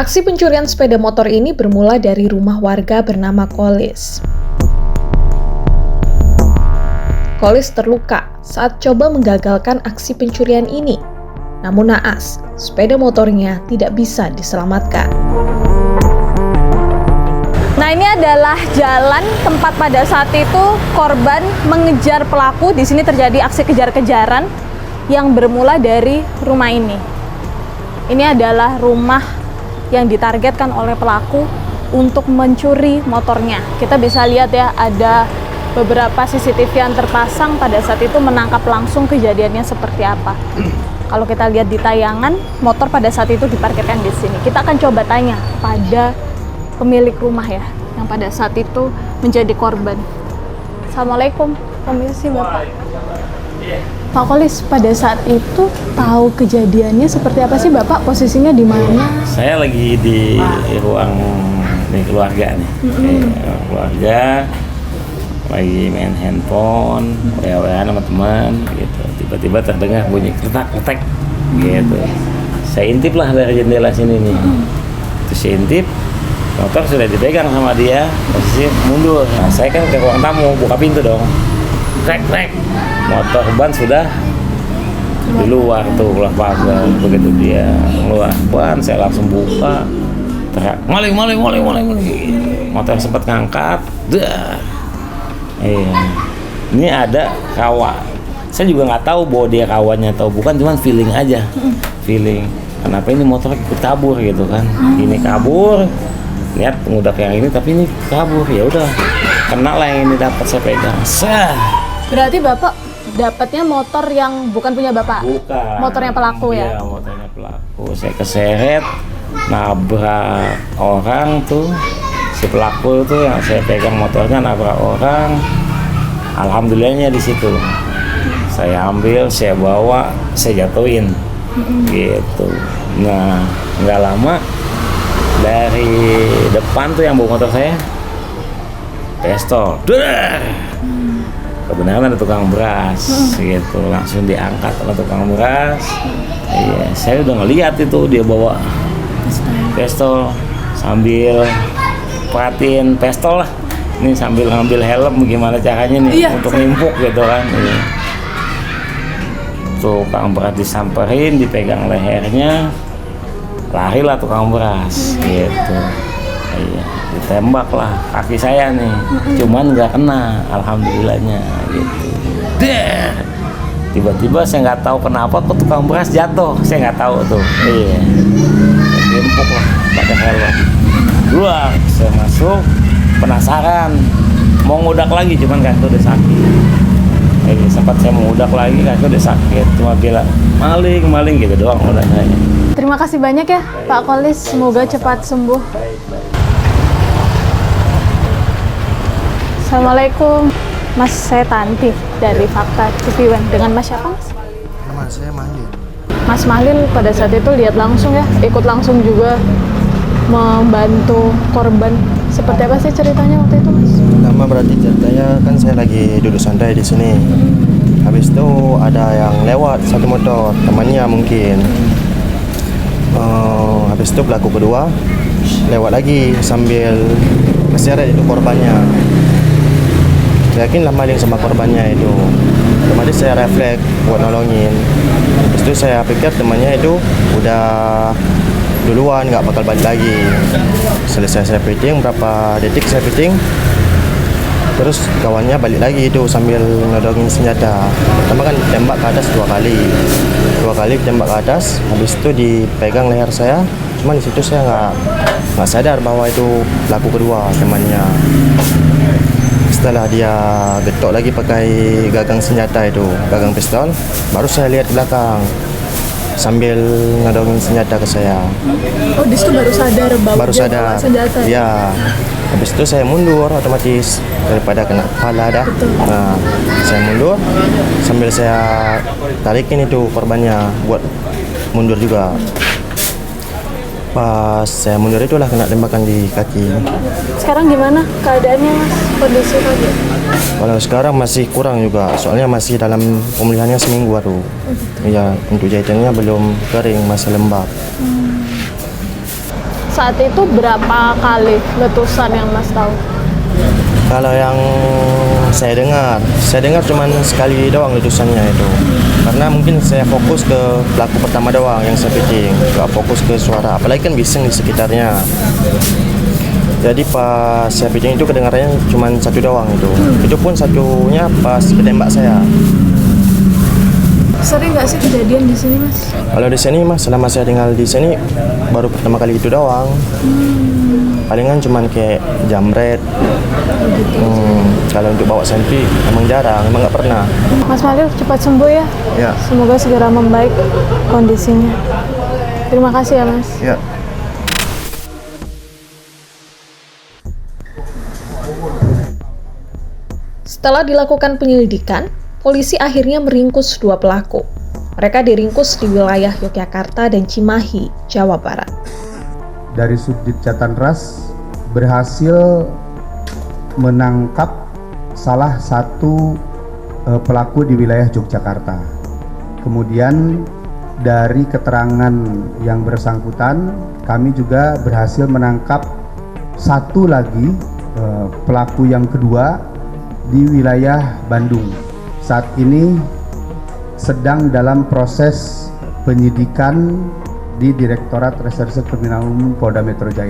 Aksi pencurian sepeda motor ini bermula dari rumah warga bernama Kolis. Kolis terluka saat coba menggagalkan aksi pencurian ini. Namun naas, sepeda motornya tidak bisa diselamatkan. Nah, ini adalah jalan tempat pada saat itu korban mengejar pelaku. Di sini terjadi aksi kejar-kejaran yang bermula dari rumah ini. Ini adalah rumah yang ditargetkan oleh pelaku untuk mencuri motornya. Kita bisa lihat ya, ada beberapa CCTV yang terpasang pada saat itu menangkap langsung kejadiannya seperti apa. Kalau kita lihat di tayangan, motor pada saat itu diparkirkan di sini. Kita akan coba tanya pada pemilik rumah ya, yang pada saat itu menjadi korban. Assalamualaikum, permisi Bapak. Pak Kolis, pada saat itu tahu kejadiannya seperti apa sih Bapak? Posisinya di mana? Saya lagi di ruang keluarga nih. Keluarga lagi main handphone, wa-waan sama teman gitu. Tiba-tiba terdengar bunyi ketek gitu. Saya intip lah dari jendela sini nih. Terus saya intip, motor sudah dipegang sama dia, posisi mundur. Nah, saya kan ke ruang tamu, buka pintu dong. Trek, motor ban sudah di luar tuh, keluar pagar. Begitu dia keluar ban, saya langsung buka, teriak, maling. Motor sempat ngangkat, ini ada kawan. Saya juga nggak tahu bahwa dia kawannya atau bukan, cuman feeling aja, kenapa ini motor ikut kabur gitu kan. Ini kabur, lihat pengudak yang ini, tapi ini kabur, ya udah kena lah yang ini, dapat saya pegang. Berarti Bapak dapatnya motor yang bukan punya Bapak? Bukan. Motornya pelaku ya? Iya, motornya pelaku. Saya keseret, nabrak orang tuh. Si pelaku tuh yang saya pegang motornya nabrak orang. Alhamdulillahnya di situ. Saya ambil, saya bawa, saya jatuhin. Gitu. Nah, nggak lama dari depan tuh yang bawa motor saya, pistol. Kebenaran ada tukang beras, gitu, langsung diangkat sama tukang beras. Iya, saya udah ngeliat itu dia bawa pistol sambil perhatiin pistol lah. Ini sambil ngambil helm, gimana caranya nih untuk nimpuk gitu kan. Iya. Tukang beras disamperin, dipegang lehernya, larilah tukang beras, gitu. Iya, ditembak lah kaki saya nih, cuman nggak kena, alhamdulillahnya gitu. Tiba-tiba saya nggak tahu kenapa kok tukang beras jatuh, saya nggak tahu tuh. Iya, timpuk lah pakai helm. Dua, saya masuk, penasaran, mau ngudak lagi, cuman kaki udah sakit. Sempat saya mau ngudak lagi, kaki udah sakit, cuma bilang maling gitu doang udah saya. Terima kasih banyak ya Pak Kolis, semoga cepat sembuh. Assalamualaikum, Mas, saya Tanti dari Fakta TV One. Dengan Mas siapa, Mas? Nama saya Mahlil. Mas Mahlil pada saat itu lihat langsung ya, ikut langsung juga membantu korban. Seperti apa sih ceritanya waktu itu, Mas? Pertama berarti ceritanya kan saya lagi duduk santai di sini. Habis itu ada yang lewat satu motor, temannya mungkin. Habis itu pelaku kedua lewat lagi sambil keseret itu korbannya. Saya yakinlah maling sama korbannya itu. Otomatis saya refleks buat nolongin. Terus itu saya pikir temannya itu udah duluan, nggak bakal balik lagi. Selesai saya piting, berapa detik saya piting, terus kawannya balik lagi itu sambil nodongin senjata. Pertama kan tembak ke atas dua kali tembak ke atas. Habis itu dipegang leher saya. Cuman di situ saya nggak sadar bahwa itu pelaku kedua temannya. Setelah dia getok lagi pakai gagang senjata itu, gagang pistol, baru saya lihat ke belakang sambil nodongin senjata ke saya. Oh, di situ baru sadar bahwa dia bawa senjata. Ya. Habis itu saya mundur otomatis daripada kena kepala dah. Nah, saya mundur sambil saya tarikin itu korbannya buat mundur juga. Pas saya mundur itulah kena tembakan di kaki. Sekarang gimana keadaannya, Mas? Kondisi kaki? Kalau sekarang masih kurang juga, soalnya masih dalam pemulihannya seminggu baru. Iya, untuk jahitannya belum kering, masih lembab. saat itu berapa kali letusan yang Mas tahu? Kalau yang saya dengar cuman sekali doang letusannya itu. Karena mungkin saya fokus ke pelaku pertama doang yang saya pitching, nggak fokus ke suara. Apalagi kan bising di sekitarnya. Jadi pas saya pitching itu kedengarannya cuman satu doang itu. Itu pun satunya pas ketembak saya. Sering nggak sih kejadian di sini, Mas? Kalau di sini mas, selama saya tinggal di sini baru pertama kali itu doang. Palingan cuman kayak jamret. Kalau untuk bawa selfie emang jarang, emang nggak pernah. Mas Malil cepat sembuh ya. Ya, Semoga segera membaik kondisinya. Terima kasih ya, Mas. ya. Setelah dilakukan penyelidikan, polisi akhirnya meringkus 2 pelaku. Mereka diringkus di wilayah Yogyakarta dan Cimahi, Jawa Barat. Dari Subdit Jatanras berhasil menangkap salah satu pelaku di wilayah Yogyakarta. Kemudian dari keterangan yang bersangkutan, kami juga berhasil menangkap satu lagi pelaku yang kedua di wilayah Bandung. Saat ini sedang dalam proses penyidikan di Direktorat Reserse Kriminal Umum Polda Metro Jaya.